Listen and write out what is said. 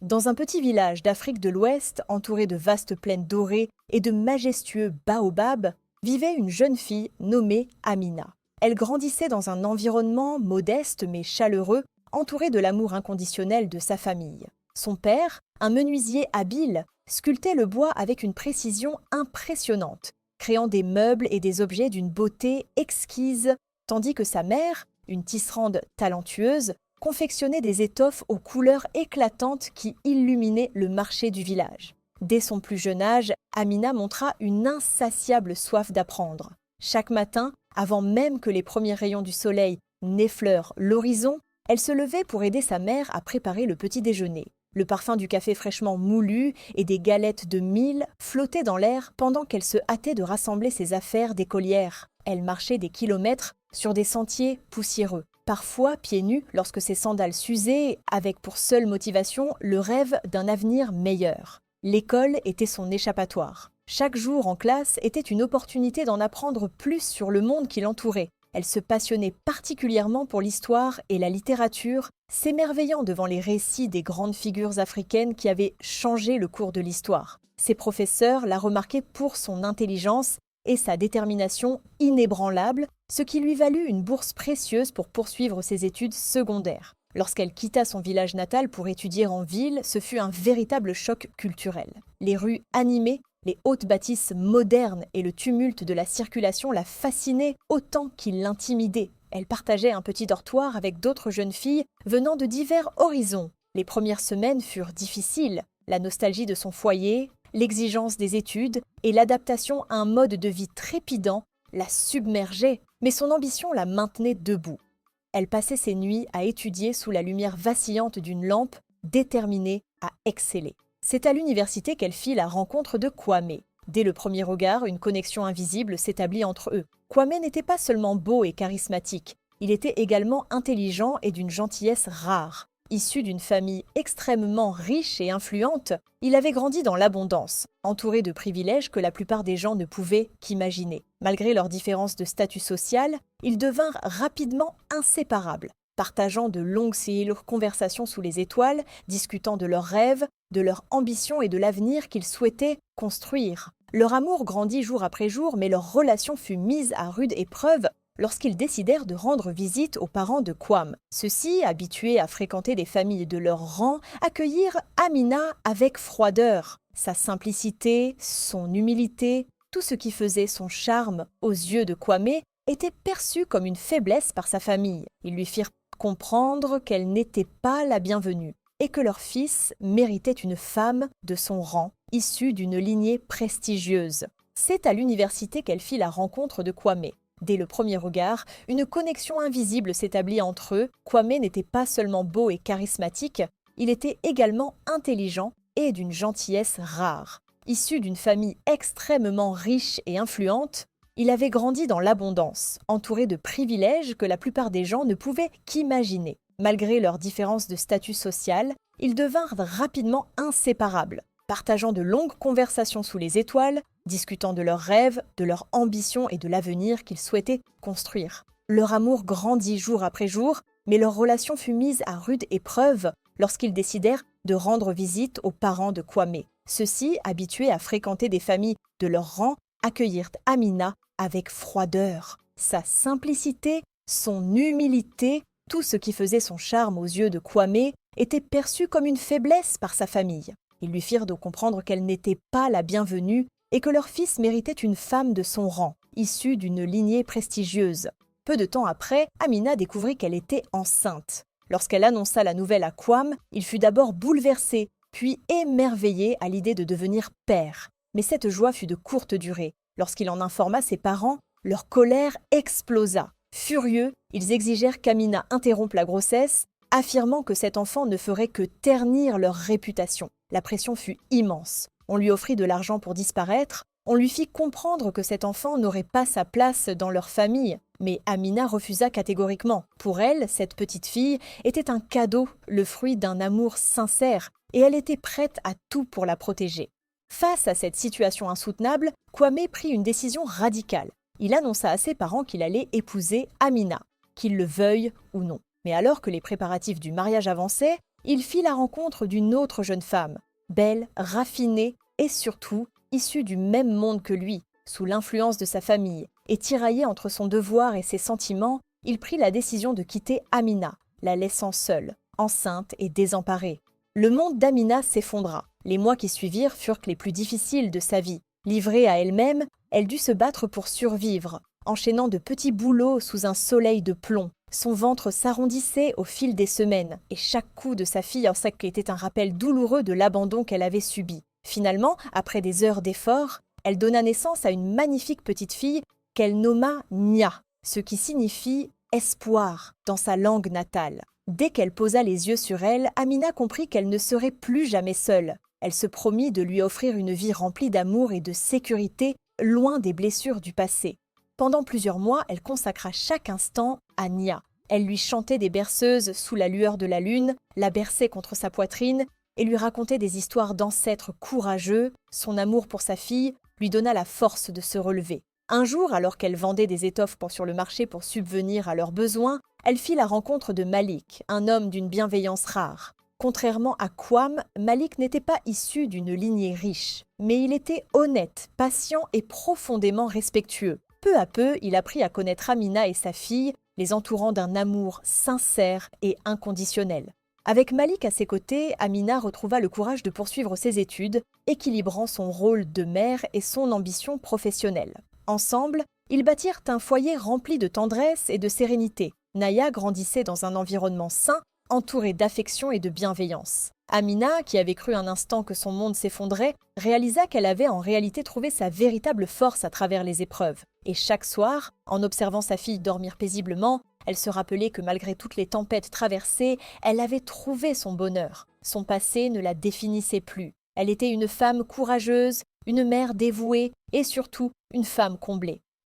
Dans un petit village d'Afrique de l'Ouest, entouré de vastes plaines dorées et de majestueux baobabs, vivait une jeune fille nommée Amina. Elle grandissait dans un environnement modeste mais chaleureux, entouré de l'amour inconditionnel de sa famille. Son père, un menuisier habile, sculptait le bois avec une précision impressionnante, créant des meubles et des objets d'une beauté exquise, tandis que sa mère, une tisserande talentueuse, confectionnait des étoffes aux couleurs éclatantes qui illuminaient le marché du village. Dès son plus jeune âge, Amina montra une insatiable soif d'apprendre. Chaque matin, avant même que les premiers rayons du soleil n'effleurent l'horizon, elle se levait pour aider sa mère à préparer le petit déjeuner. Le parfum du café fraîchement moulu et des galettes de mil flottaient dans l'air pendant qu'elle se hâtait de rassembler ses affaires d'écolière. Elle marchait des kilomètres sur des sentiers poussiéreux, parfois pieds nus lorsque ses sandales s'usaient, avec pour seule motivation le rêve d'un avenir meilleur. L'école était son échappatoire. Chaque jour en classe était une opportunité d'en apprendre plus sur le monde qui l'entourait. Elle se passionnait particulièrement pour l'histoire et la littérature, s'émerveillant devant les récits des grandes figures africaines qui avaient changé le cours de l'histoire. Ses professeurs la remarquaient pour son intelligence et sa détermination inébranlable, ce qui lui valut une bourse précieuse pour poursuivre ses études secondaires. Lorsqu'elle quitta son village natal pour étudier en ville, ce fut un véritable choc culturel. Les rues animées, les hautes bâtisses modernes et le tumulte de la circulation la fascinaient autant qu'il l'intimidait. Elle partageait un petit dortoir avec d'autres jeunes filles venant de divers horizons. Les premières semaines furent difficiles. La nostalgie de son foyer, l'exigence des études et l'adaptation à un mode de vie trépidant la submergeaient, mais son ambition la maintenait debout. Elle passait ses nuits à étudier sous la lumière vacillante d'une lampe, déterminée à exceller. C'est à l'université qu'elle fit la rencontre de Kwame. Dès le premier regard, une connexion invisible s'établit entre eux. Kwame n'était pas seulement beau et charismatique, il était également intelligent et d'une gentillesse rare. Issu d'une famille extrêmement riche et influente, il avait grandi dans l'abondance, entouré de privilèges que la plupart des gens ne pouvaient qu'imaginer. Malgré leurs différences de statut social, ils devinrent rapidement inséparables, partageant de longues conversations sous les étoiles, discutant de leurs rêves, de leurs ambitions et de l'avenir qu'ils souhaitaient construire. Leur amour grandit jour après jour, mais leur relation fut mise à rude épreuve lorsqu'ils décidèrent de rendre visite aux parents de Kwame. Ceux-ci, habitués à fréquenter des familles de leur rang, accueillirent Amina avec froideur. Sa simplicité, son humilité, tout ce qui faisait son charme aux yeux de Kwame était perçu comme une faiblesse par sa famille. Ils lui firent comprendre qu'elle n'était pas la bienvenue et que leur fils méritait une femme de son rang, issue d'une lignée prestigieuse. C'est à l'université qu'elle fit la rencontre de Kwame. Dès le premier regard, une connexion invisible s'établit entre eux. Kwame n'était pas seulement beau et charismatique, il était également intelligent et d'une gentillesse rare. Issu d'une famille extrêmement riche et influente, il avait grandi dans l'abondance, entouré de privilèges que la plupart des gens ne pouvaient qu'imaginer. Malgré leurs différences de statut social, ils devinrent rapidement inséparables, partageant de longues conversations sous les étoiles, discutant de leurs rêves, de leurs ambitions et de l'avenir qu'ils souhaitaient construire. Leur amour grandit jour après jour, mais leur relation fut mise à rude épreuve lorsqu'ils décidèrent de rendre visite aux parents de Kwame. Ceux-ci, habitués à fréquenter des familles de leur rang, accueillirent Amina avec froideur. Sa simplicité, son humilité, tout ce qui faisait son charme aux yeux de Kwame était perçu comme une faiblesse par sa famille. Ils lui firent donc comprendre qu'elle n'était pas la bienvenue et que leur fils méritait une femme de son rang, issue d'une lignée prestigieuse. Peu de temps après, Amina découvrit qu'elle était enceinte. Lorsqu'elle annonça la nouvelle à Kwame, il fut d'abord bouleversé, puis émerveillé à l'idée de devenir père. Mais cette joie fut de courte durée. Lorsqu'il en informa ses parents, leur colère explosa. Furieux, ils exigèrent qu'Amina interrompe la grossesse, affirmant que cet enfant ne ferait que ternir leur réputation. La pression fut immense. On lui offrit de l'argent pour disparaître, on lui fit comprendre que cet enfant n'aurait pas sa place dans leur famille. Mais Amina refusa catégoriquement. Pour elle, cette petite fille était un cadeau, le fruit d'un amour sincère, et elle était prête à tout pour la protéger. Face à cette situation insoutenable, Kwame prit une décision radicale. Il annonça à ses parents qu'il allait épouser Amina, qu'ils le veuillent ou non. Mais alors que les préparatifs du mariage avançaient, il fit la rencontre d'une autre jeune femme, belle, raffinée et surtout issue du même monde que lui, sous l'influence de sa famille, et tiraillé entre son devoir et ses sentiments, il prit la décision de quitter Amina, la laissant seule, enceinte et désemparée. Le monde d'Amina s'effondra. Les mois qui suivirent furent les plus difficiles de sa vie. Livrée à elle-même, elle dut se battre pour survivre, enchaînant de petits boulots sous un soleil de plomb. Son ventre s'arrondissait au fil des semaines, et chaque coup de sa fiançaille était un rappel douloureux de l'abandon qu'elle avait subi. Finalement, après des heures d'efforts, elle donna naissance à une magnifique petite fille qu'elle nomma Nia, ce qui signifie « espoir » dans sa langue natale. Dès qu'elle posa les yeux sur elle, Amina comprit qu'elle ne serait plus jamais seule. Elle se promit de lui offrir une vie remplie d'amour et de sécurité, loin des blessures du passé. Pendant plusieurs mois, elle consacra chaque instant à Nia. Elle lui chantait des berceuses sous la lueur de la lune, la berçait contre sa poitrine et lui racontait des histoires d'ancêtres courageux. Son amour pour sa fille lui donna la force de se relever. Un jour, alors qu'elle vendait des étoffes sur le marché pour subvenir à leurs besoins, elle fit la rencontre de Malik, un homme d'une bienveillance rare. Contrairement à Quam, Malik n'était pas issu d'une lignée riche, mais il était honnête, patient et profondément respectueux. Peu à peu, il apprit à connaître Amina et sa fille, les entourant d'un amour sincère et inconditionnel. Avec Malik à ses côtés, Amina retrouva le courage de poursuivre ses études, équilibrant son rôle de mère et son ambition professionnelle. Ensemble, ils bâtirent un foyer rempli de tendresse et de sérénité. Naya grandissait dans un environnement sain, entouré d'affection et de bienveillance. Amina, qui avait cru un instant que son monde s'effondrait, réalisa qu'elle avait en réalité trouvé sa véritable force à travers les épreuves. Et chaque soir, en observant sa fille dormir paisiblement, elle se rappelait que malgré toutes les tempêtes traversées, elle avait trouvé son bonheur. Son passé ne la définissait plus. Elle était une femme courageuse, une mère dévouée et surtout une femme comblée.